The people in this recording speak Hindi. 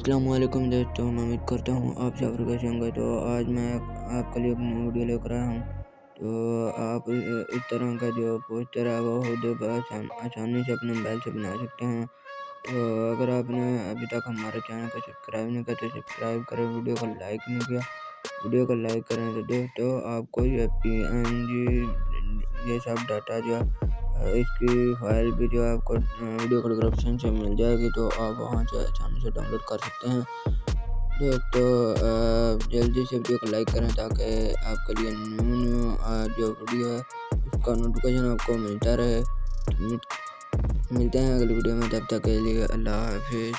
अस्सलामुअलैकुम दोस्तों, मैं उम्मीद करता हूँ आप सब कैसे होंगे। तो आज मैं आपके लिए एक नई वीडियो लेकर आया हूँ। तो आप इस तरह का जो पोस्टर है वो खुद आसानी से अपने मोबाइल से बना सकते हैं। तो अगर आपने अभी तक हमारे चैनल को सब्सक्राइब नहीं किया तो सब्सक्राइब करें, वीडियो को लाइक नहीं किया वीडियो को लाइक करें। तो दोस्तों आपको ये PNG ये सब डाटा जो इसकी फाइल भी जो आपको वीडियो को डिस्क्रिप्शन से मिल जाएगी, तो आप वहाँ से आसानी से डाउनलोड कर सकते हैं। दोस्तों जल्दी से वीडियो को लाइक करें ताकि आपके लिए न्यू जो वीडियो है उसका नोटिफिकेशन आपको मिलता रहे। मिलते हैं अगली वीडियो में, तब तक के लिए अल्लाह हाफिज़।